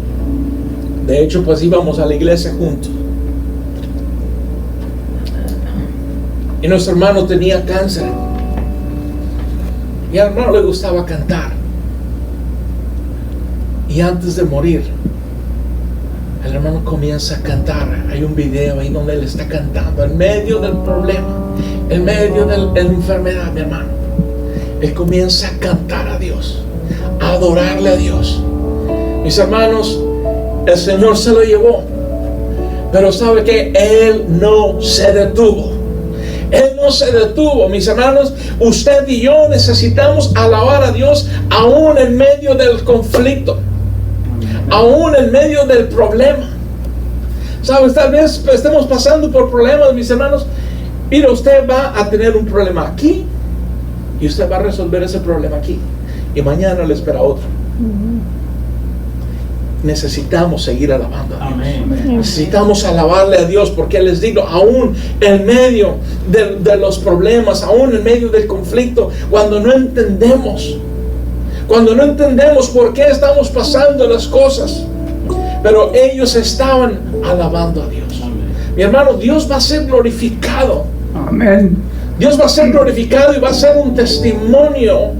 De hecho, pues íbamos a la iglesia juntos. Y nuestro hermano tenía cáncer. Y al hermano le gustaba cantar. Y antes de morir, el hermano comienza a cantar. Hay un video ahí donde él está cantando en medio del problema, en medio de la enfermedad, mi hermano. Él comienza a cantar a Dios, a adorarle a Dios. Mis hermanos, el Señor se lo llevó. Pero ¿sabe qué? Él no se detuvo. Él no se detuvo, mis hermanos. Usted y yo necesitamos alabar a Dios aún en medio del conflicto, aún en medio del problema. ¿Sabes? Tal vez estemos pasando por problemas, mis hermanos. Mira, usted va a tener un problema aquí y usted va a resolver ese problema aquí y mañana le espera otro. Necesitamos seguir alabando a Dios. Amén. Necesitamos alabarle a Dios, porque les digo, aún en medio de los problemas, aún en medio del conflicto, cuando no entendemos por qué estamos pasando las cosas, pero ellos estaban alabando a Dios. Amén. Mi hermano, Dios va a ser glorificado. Amén. Dios va a ser glorificado y va a ser un testimonio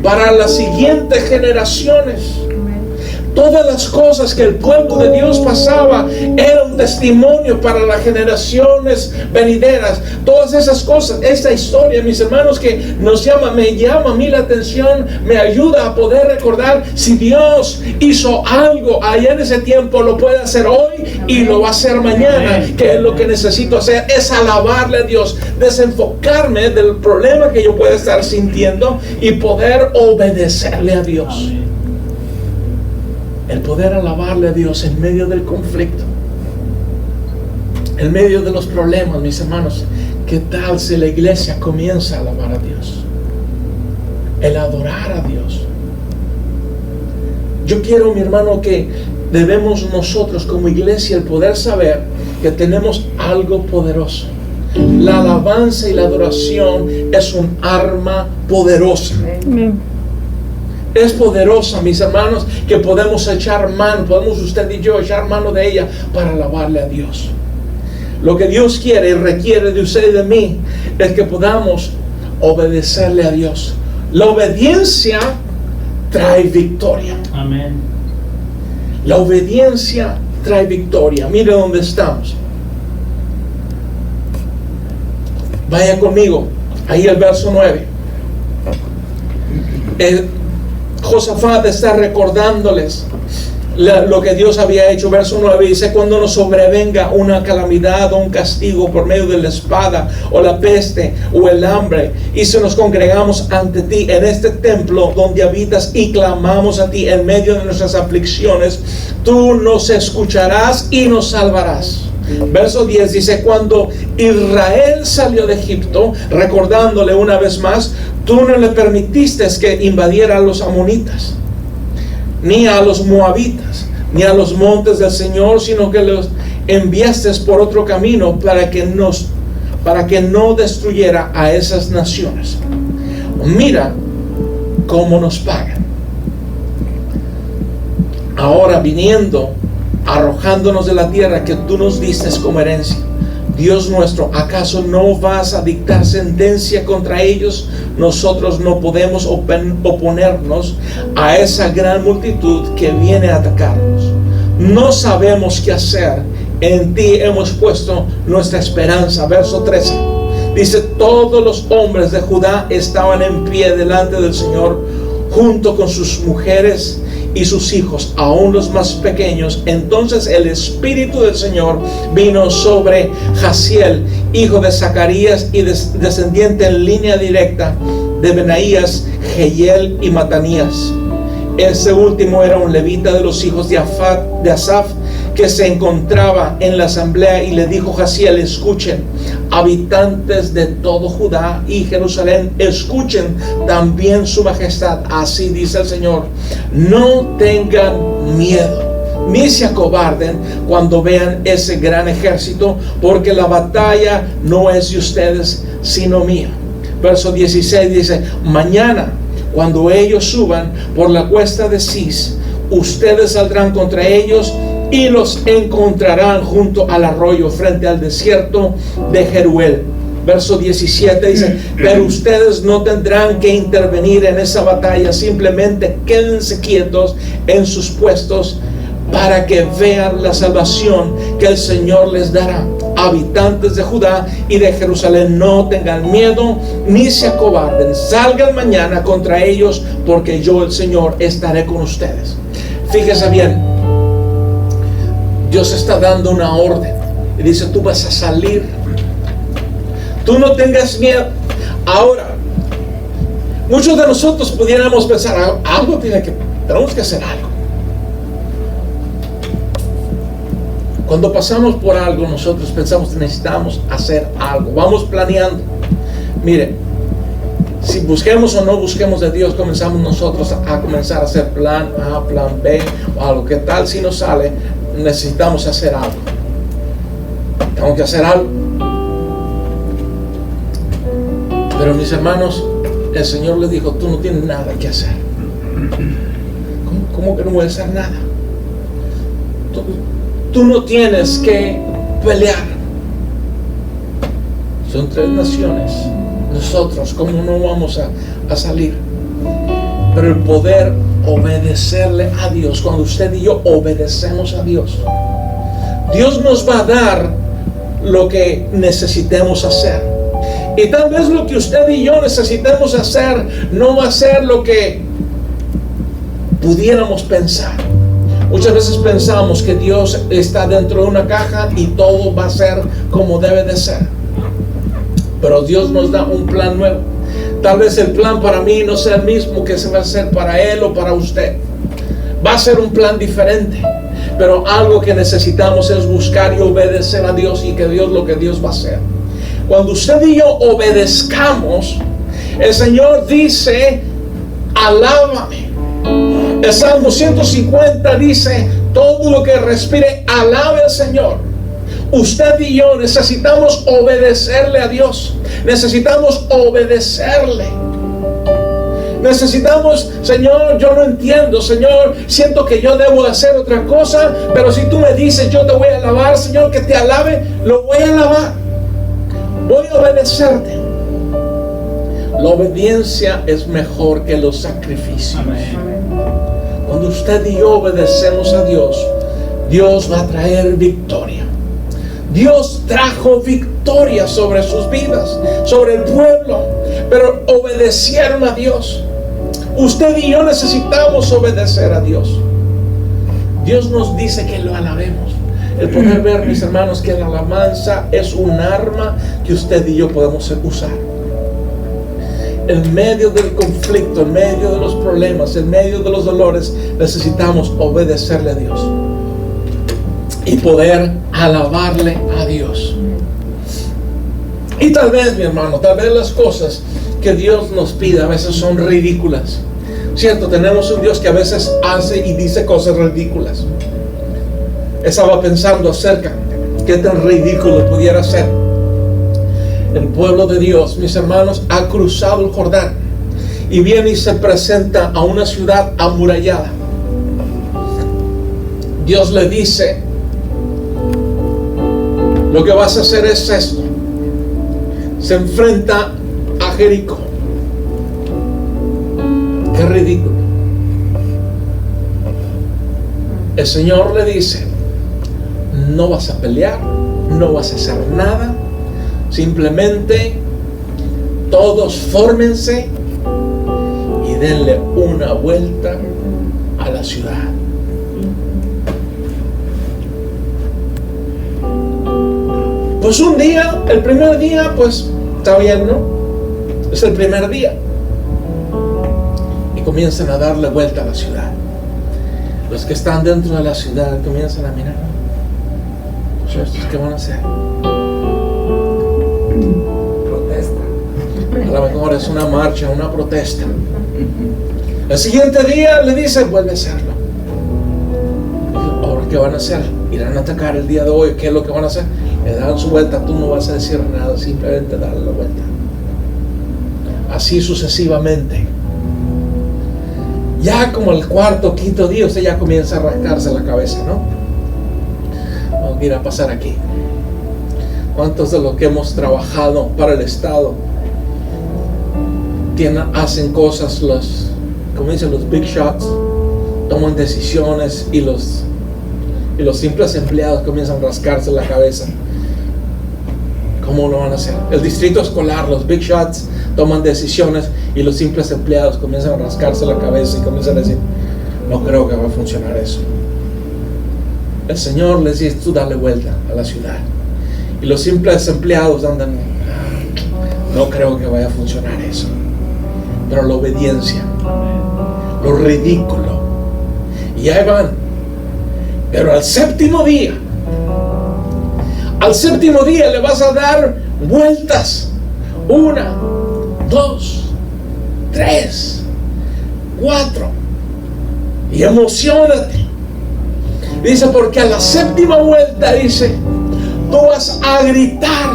para las siguientes generaciones. Todas las cosas que el pueblo de Dios pasaba era un testimonio para las generaciones venideras. Todas esas cosas, esta historia, mis hermanos, que me llama a mí la atención, me ayuda a poder recordar, si Dios hizo algo allá en ese tiempo, lo puede hacer hoy y lo va a hacer mañana. Que es lo que necesito hacer, es alabarle a Dios, desenfocarme del problema que yo pueda estar sintiendo y poder obedecerle a Dios. El poder alabarle a Dios en medio del conflicto, en medio de los problemas, mis hermanos. ¿Qué tal si la iglesia comienza a alabar a Dios? El adorar a Dios. Yo quiero, mi hermano, que debemos nosotros como iglesia el poder saber que tenemos algo poderoso. La alabanza y la adoración es un arma poderosa. Es poderosa, mis hermanos, que podemos echar mano, podemos usted y yo echar mano de ella para alabarle a Dios. Lo que Dios quiere y requiere de usted y de mí es que podamos obedecerle a Dios. La obediencia trae victoria. Amén. La obediencia trae victoria. Mire dónde estamos. Vaya conmigo, ahí el verso 9. Josafat está recordándoles lo que Dios había hecho. Verso 9 dice: cuando nos sobrevenga una calamidad o un castigo por medio de la espada o la peste o el hambre, y si nos congregamos ante ti en este templo donde habitas y clamamos a ti en medio de nuestras aflicciones, tú nos escucharás y nos salvarás. Verso 10 dice: cuando Israel salió de Egipto, recordándole una vez más, tú no le permitiste que invadiera a los amonitas, ni a los moabitas, ni a los montes del Señor, sino que los enviaste por otro camino para que no destruyera a esas naciones. Mira cómo nos pagan. Ahora viniendo, arrojándonos de la tierra que tú nos diste como herencia. Dios nuestro, ¿acaso no vas a dictar sentencia contra ellos? Nosotros no podemos oponernos a esa gran multitud que viene a atacarnos. No sabemos qué hacer. En ti hemos puesto nuestra esperanza. Verso 13 dice: todos los hombres de Judá estaban en pie delante del Señor, junto con sus mujeres y sus hijos, aún los más pequeños. Entonces el Espíritu del Señor vino sobre Jaziel, hijo de Zacarías y descendiente en línea directa de Benaías, Jehiel y Matanías. Ese último era un levita de los hijos de Asaf, que se encontraba en la asamblea, y le dijo Jaziel: escuchen, habitantes de todo Judá y Jerusalén, escuchen también su majestad. Así dice el Señor: no tengan miedo, ni se acobarden cuando vean ese gran ejército, porque la batalla no es de ustedes, sino mía. Verso 16 dice: mañana, cuando ellos suban por la cuesta de Cis, ustedes saldrán contra ellos y los encontrarán junto al arroyo, frente al desierto de Jeruel. Verso 17 dice: pero ustedes no tendrán que intervenir en esa batalla, simplemente quédense quietos en sus puestos para que vean la salvación que el Señor les dará. Habitantes de Judá y de Jerusalén, no tengan miedo ni se acobarden, salgan mañana contra ellos, porque yo, el Señor, estaré con ustedes. Fíjese bien, Dios está dando una orden y dice: tú vas a salir, tú no tengas miedo. Ahora, muchos de nosotros pudiéramos pensar: tenemos que hacer algo. Cuando pasamos por algo, nosotros pensamos: necesitamos hacer algo, vamos planeando. Mire, si busquemos o no busquemos de Dios, comenzamos nosotros a comenzar a hacer plan A, plan B o algo. ¿Qué tal si nos sale? Necesitamos hacer algo. Tengo que hacer algo. Pero mis hermanos, el Señor les dijo: tú no tienes nada que hacer. ¿Cómo que no voy a hacer nada? Tú no tienes que pelear. Son 3 naciones. Nosotros, ¿cómo no vamos a salir? Pero el poder obedecerle a Dios. Cuando usted y yo obedecemos a Dios, Dios nos va a dar lo que necesitemos hacer. Y tal vez lo que usted y yo necesitemos hacer no va a ser lo que pudiéramos pensar. Muchas veces pensamos que Dios está dentro de una caja y todo va a ser como debe de ser. Pero Dios nos da un plan nuevo. Tal vez el plan para mí no sea el mismo que se va a hacer para Él o para usted. Va a ser un plan diferente. Pero algo que necesitamos es buscar y obedecer a Dios, y que Dios lo que Dios va a hacer. Cuando usted y yo obedezcamos, el Señor dice: alábame. El Salmo 150 dice: todo lo que respire, alabe al Señor. Usted y yo necesitamos obedecerle a Dios. Necesitamos obedecerle. Necesitamos: Señor, yo no entiendo, Señor, siento que yo debo hacer otra cosa, pero si tú me dices, yo te voy a alabar, Señor, que te alabe, lo voy a alabar. Voy a obedecerte. La obediencia es mejor que los sacrificios. Amén. Cuando usted y yo obedecemos a Dios, Dios va a traer victoria. Dios trajo victoria sobre sus vidas, sobre el pueblo, pero obedecieron a Dios. Usted y yo necesitamos obedecer a Dios. Dios nos dice que lo alabemos. El poder ver, mis hermanos, que la alabanza es un arma que usted y yo podemos usar. En medio del conflicto, en medio de los problemas, en medio de los dolores, necesitamos obedecerle a Dios y poder alabarle a Dios. Y tal vez, mi hermano, tal vez las cosas que Dios nos pide a veces son ridículas. Cierto, tenemos un Dios que a veces hace y dice cosas ridículas. Estaba pensando acerca qué tan ridículo pudiera ser. El pueblo de Dios, mis hermanos, ha cruzado el Jordán y viene y se presenta a una ciudad amurallada. Dios le dice: lo que vas a hacer es esto. Se enfrenta a Jericó. Qué ridículo. El Señor le dice: no vas a pelear, no vas a hacer nada, simplemente todos fórmense y denle una vuelta a la ciudad. Pues un día, el primer día, pues está bien, ¿no? Es el primer día. Y comienzan a darle vuelta a la ciudad. Los que están dentro de la ciudad comienzan a mirar. Pues estos, ¿qué van a hacer? Protesta. A lo mejor es una marcha, una protesta. El siguiente día le dice: vuelve a hacerlo. Ahora, ¿qué van a hacer? Irán a atacar el día de hoy. ¿Qué es lo que van a hacer? Le dan su vuelta. Tú no vas a decir nada, simplemente darle la vuelta. Así sucesivamente. Ya como el cuarto, quinto día, usted ya comienza a rascarse la cabeza, ¿no? Vamos a ir a pasar aquí. ¿Cuántos de los que hemos trabajado para el Estado hacen cosas, como dicen, los big shots, toman decisiones, y los simples empleados comienzan a rascarse la cabeza? ¿Cómo lo van a hacer? El distrito escolar, los big shots, toman decisiones, y los simples empleados comienzan a rascarse la cabeza y comienzan a decir: no creo que va a funcionar eso. El Señor les dice: tú dale vuelta a la ciudad. Y los simples empleados andan: no creo que vaya a funcionar eso. Pero la obediencia, lo ridículo, y ahí van. Pero al séptimo día le vas a dar vueltas. 1, 2, 3, 4. Y emocionate. Dice, porque a la séptima vuelta, dice, tú vas a gritar.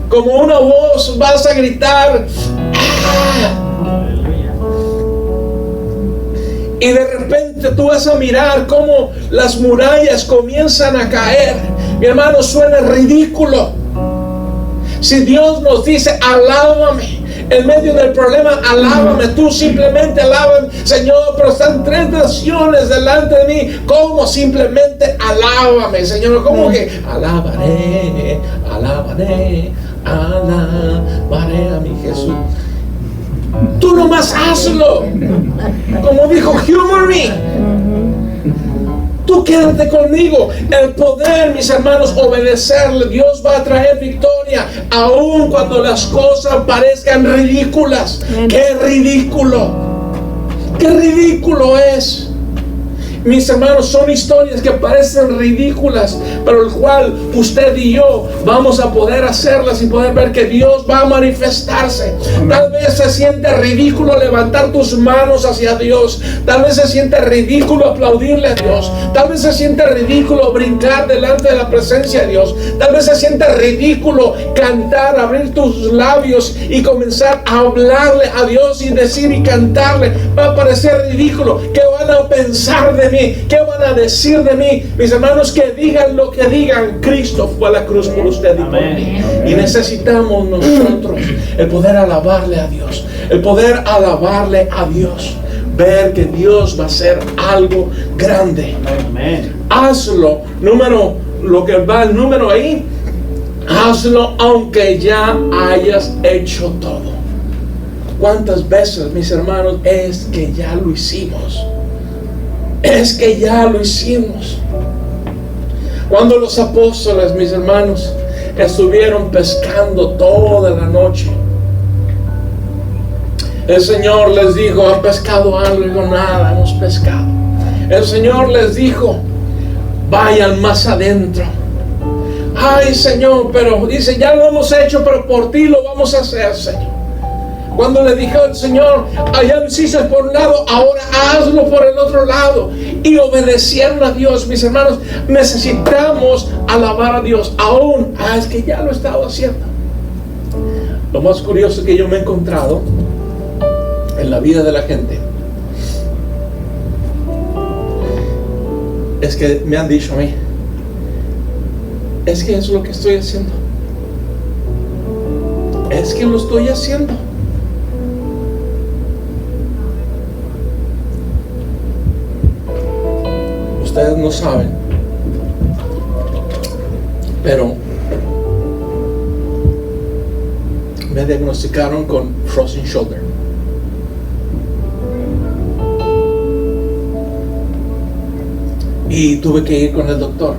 Como una voz vas a gritar. ¡Ah! Y de repente tú vas a mirar cómo las murallas comienzan a caer. Mi hermano, suena ridículo. Si Dios nos dice, alábame, En medio del problema, alábame. Tú simplemente alábame. Señor, pero están transgresiones delante de mí. ¿Cómo? Simplemente alábame, Señor. ¿Cómo que? Alabaré, alabaré, alabaré a mi Jesús. Tú nomás hazlo. Como dijo Humor Me. Tú quédate conmigo. El poder, mis hermanos, obedecerle. Dios va a traer victoria, aun cuando las cosas parezcan ridículas. ¡Qué ridículo! ¡Qué ridículo es! Mis hermanos, son historias que parecen ridículas, pero el cual usted y yo vamos a poder hacerlas y poder ver que Dios va a manifestarse. Tal vez se siente ridículo levantar tus manos hacia Dios. Tal vez se siente ridículo aplaudirle a Dios. Tal vez se siente ridículo brincar delante de la presencia de Dios. Tal vez se siente ridículo cantar, abrir tus labios y comenzar a hablarle a Dios y decir y cantarle. Va a parecer ridículo. ¿Qué van a pensar de mí? ¿Qué van a decir de mí? Mis hermanos, que digan lo que digan, Cristo fue a la cruz por usted y por mí. Y necesitamos nosotros el poder alabarle a Dios, el poder alabarle a Dios, ver que Dios va a hacer algo grande. Hazlo. Lo que va el número ahí, hazlo aunque ya hayas hecho todo. ¿Cuántas veces, mis hermanos, es que ya lo hicimos? Es que ya lo hicimos. Cuando los apóstoles, mis hermanos, estuvieron pescando toda la noche, el Señor les dijo: ¿han pescado algo? Y digo, nada, hemos pescado. El Señor les dijo: vayan más adentro. Ay, Señor, pero dice, ya lo hemos hecho, pero por ti lo vamos a hacer, Señor. Cuando le dijo el Señor, allá lo hiciste por un lado, ahora hazlo por el otro lado. Y obedecieron a Dios, mis hermanos. Necesitamos alabar a Dios. Aún, es que ya lo he estado haciendo. Lo más curioso que yo me he encontrado en la vida de la gente es que me han dicho a mí: es que es lo que estoy haciendo. Es que lo estoy haciendo. Ustedes no saben, pero me diagnosticaron con frozen shoulder. Y tuve que ir con el doctor.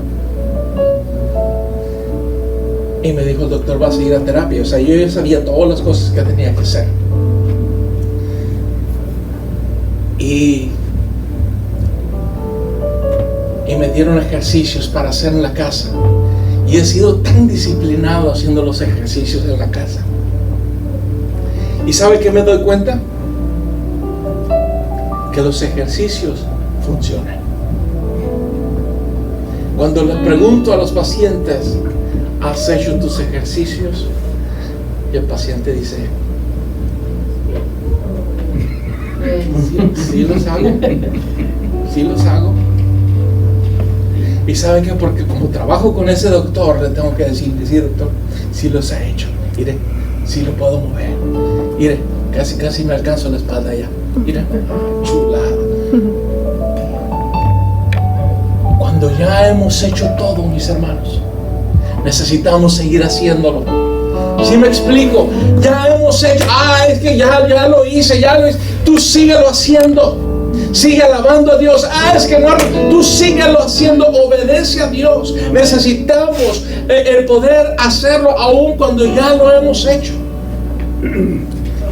Y me dijo el doctor: vas a ir a terapia. O sea, yo ya sabía todas las cosas que tenía que hacer. Y me dieron ejercicios para hacer en la casa. Y he sido tan disciplinado haciendo los ejercicios en la casa. ¿Y sabe qué me doy cuenta? Que los ejercicios funcionan. Cuando le pregunto a los pacientes: ¿has hecho tus ejercicios? Y el paciente dice: sí los hago. Sí los hago. Y sabe que porque como trabajo con ese doctor, le tengo que decir, doctor, sí los he hecho. Mire, sí lo puedo mover. Mire, casi me alcanzo la espalda ya. Mire, chulada. Cuando ya hemos hecho todo, mis hermanos, necesitamos seguir haciéndolo. ¿Sí me explico? Ya hemos hecho, es que ya lo hice, Tú síguelo haciendo. Sigue alabando a Dios. Es que no, tú síguelo haciendo. Obedece a Dios. Necesitamos el poder hacerlo aún cuando ya lo hemos hecho.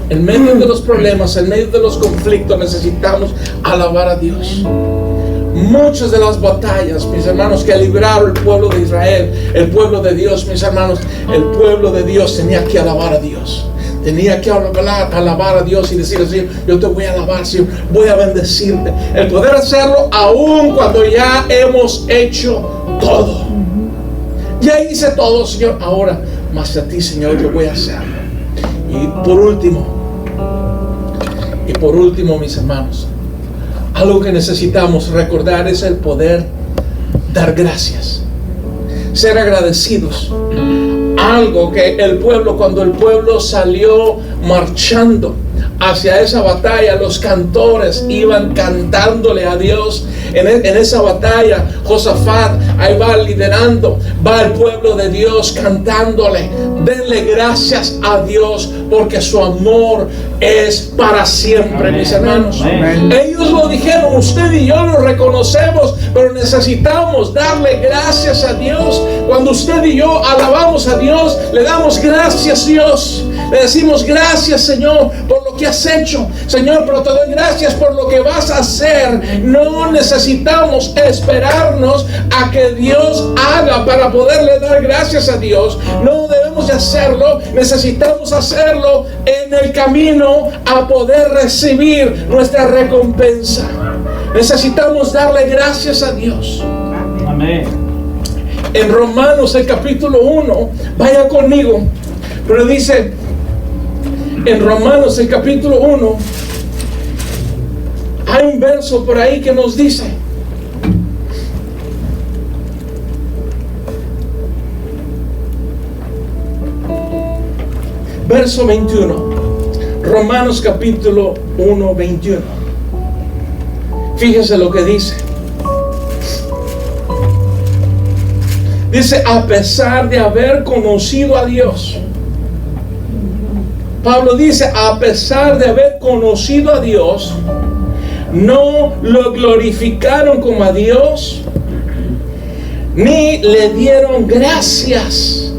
En medio de los problemas, en medio de los conflictos, necesitamos alabar a Dios. Muchas de las batallas, mis hermanos, que libraron el pueblo de Israel, el pueblo de Dios, mis hermanos, el pueblo de Dios tenía que alabar a Dios. Tenía que alabar a Dios y decir: Señor, yo te voy a alabar, Señor, voy a bendecirte. El poder hacerlo aún cuando ya hemos hecho todo. Ya hice todo, Señor, ahora más a ti, Señor, yo voy a hacerlo. Y por último, mis hermanos, algo que necesitamos recordar es el poder dar gracias, ser agradecidos. algo que el pueblo, cuando el pueblo salió marchando hacia esa batalla, los cantores iban cantándole a Dios. En esa batalla, Josafat ahí va liderando, va el pueblo de Dios cantándole. Denle gracias a Dios porque su amor es para siempre. Amén. Mis hermanos, amén. Ellos lo dijeron, usted y yo lo reconocemos, pero necesitamos darle gracias a Dios. Cuando usted y yo alabamos a Dios, le damos gracias, Dios. Le decimos gracias, Señor, por lo que has hecho. Señor, pero te doy gracias por lo que vas a hacer. No necesitamos esperarnos a que Dios haga para poderle dar gracias a Dios. No debemos de hacerlo. Necesitamos hacerlo en el camino a poder recibir nuestra recompensa. Necesitamos darle gracias a Dios. Amén. En Romanos, el capítulo 1, vaya conmigo, pero dice en Romanos, el capítulo 1, hay un verso por ahí que nos dice: verso 21, Romanos capítulo 1, 21. Fíjese lo que dice. Dice, a pesar de haber conocido a Dios. Pablo dice, a pesar de haber conocido a Dios, no lo glorificaron como a Dios, ni le dieron gracias.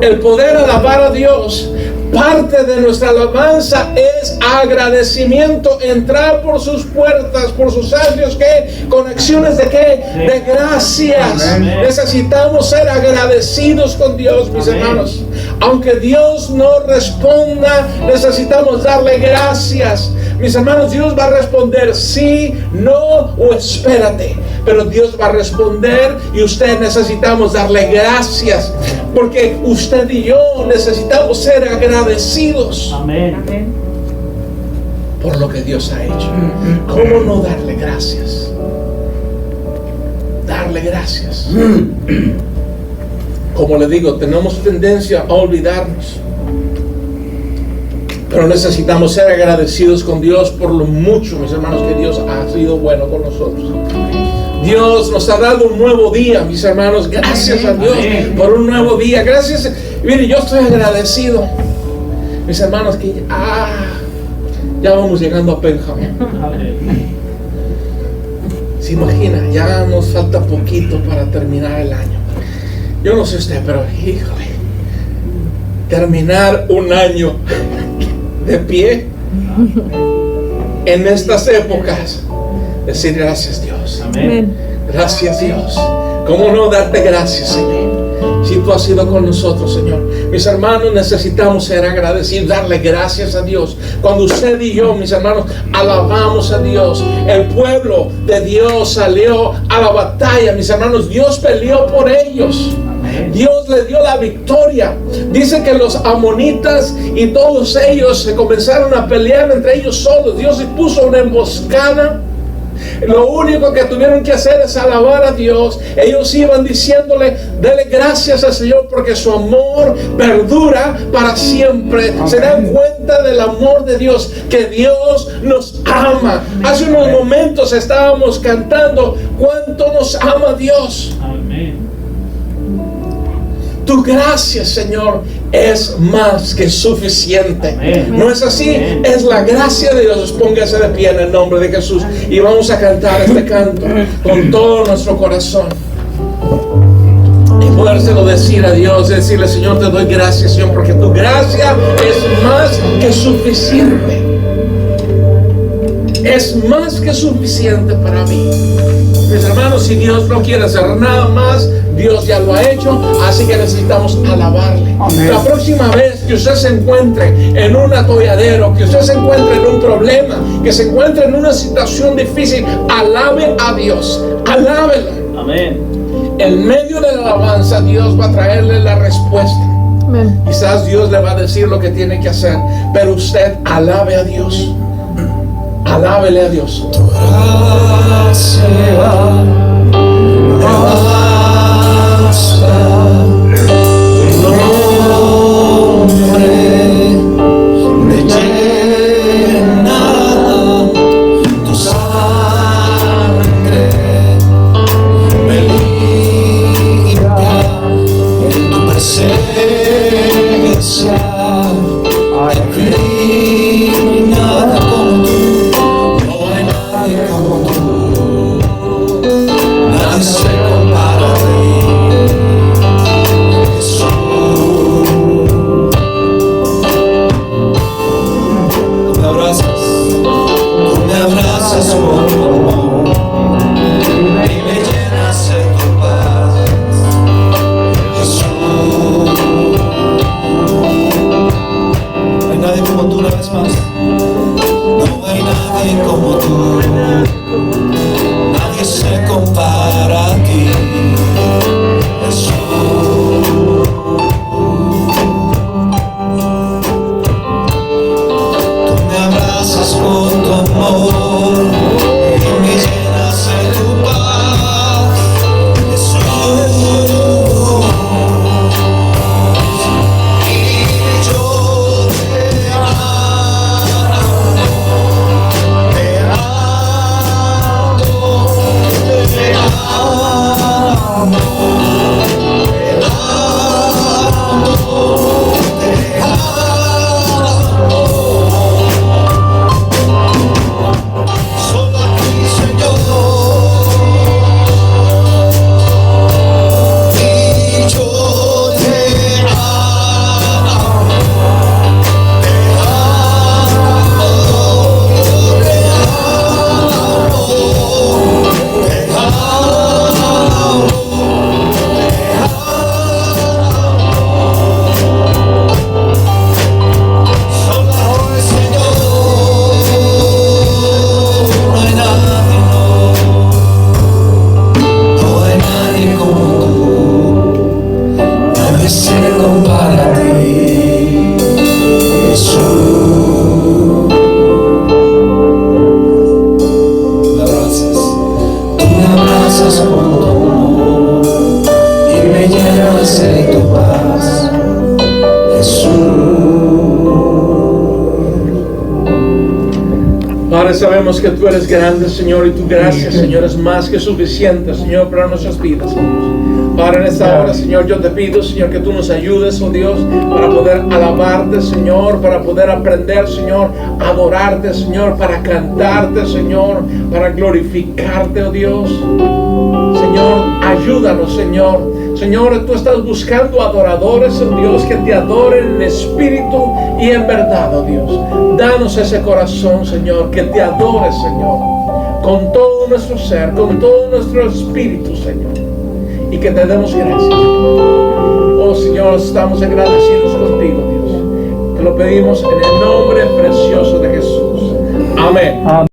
El poder alabar a Dios, parte de nuestra alabanza es agradecimiento, entrar por sus puertas, por sus atrios, ¿qué? Con acciones de ¿qué? De gracias. Amén. Necesitamos ser agradecidos con Dios, mis Amén. Hermanos. Aunque Dios no responda, necesitamos darle gracias. Mis hermanos, Dios va a responder sí, no o espérate. Pero Dios va a responder y usted necesitamos darle gracias. Porque usted y yo necesitamos ser agradecidos. Amén. Por lo que Dios ha hecho. ¿Cómo no darle gracias? Darle gracias. Como le digo, tenemos tendencia a olvidarnos. Pero necesitamos ser agradecidos con Dios por lo mucho, mis hermanos, que Dios ha sido bueno con nosotros. Dios nos ha dado un nuevo día, mis hermanos. Gracias a Dios por un nuevo día. Gracias. Mire, yo estoy agradecido, mis hermanos, que ya vamos llegando a Benjamín. Se imagina, ya nos falta poquito para terminar el año. Yo no sé usted, pero híjole, terminar un año de pie en estas épocas, decir gracias Dios. Amén. Gracias Dios. ¿Cómo no darte gracias, Señor? Si tú has sido con nosotros, Señor. Mis hermanos, necesitamos ser agradecidos, darle gracias a Dios. Cuando usted y yo, mis hermanos, alabamos a Dios, el pueblo de Dios salió a la batalla, mis hermanos. Dios peleó por ellos. Dios les dio la victoria. Dice que los amonitas y todos ellos se comenzaron a pelear entre ellos solos. Dios les puso una emboscada. Lo único que tuvieron que hacer es alabar a Dios. Ellos iban diciéndole, dele gracias al Señor porque su amor perdura para siempre. Amén. Se dan cuenta del amor de Dios, que Dios nos ama. Amén. Hace unos momentos estábamos cantando cuánto nos ama Dios. Amén. Tu gracia, Señor, es más que suficiente. Amén. ¿No es así? Amén. Es la gracia de Dios. Póngase de pie en el nombre de Jesús y vamos a cantar este canto con todo nuestro corazón y podérselo decir a Dios, decirle, Señor, te doy gracias, Señor, porque tu gracia es más que suficiente. Es más que suficiente para mí. Mis hermanos, si Dios no quiere hacer nada más, Dios ya lo ha hecho, así que necesitamos alabarle. Amén. La próxima vez que usted se encuentre en un atolladero, que usted se encuentre en un problema, que se encuentre en una situación difícil, alabe a Dios, alábelo. Amén. En medio de la alabanza, Dios va a traerle la respuesta. Amén. Quizás Dios le va a decir lo que tiene que hacer, pero usted alabe a Dios. Alábele a Dios. Tu gracia me basta. para ti, Jesús. Tú me abrazas con tu amor y me llenas de tu paz, Jesús. Padre, sabemos que tú eres grande, Señor, y tu gracia, Señor, es más que suficiente, Señor, para nuestras vidas, Señor. Padre, en esta hora, Señor, yo te pido, Señor, que tú nos ayudes, oh Dios, para poder alabarte, Señor, para poder aprender, Señor, a adorarte, Señor, para cantarte, Señor, para glorificarte, oh Dios. Señor, ayúdanos, Señor. Señor, tú estás buscando adoradores, oh Dios, que te adoren en espíritu y en verdad, oh Dios. Danos ese corazón, Señor, que te adore, Señor, con todo nuestro ser, con todo nuestro espíritu, Señor, y que te demos gracias. Oh Señor, estamos agradecidos contigo, Dios. Te lo pedimos en el nombre precioso de Jesús. Amén.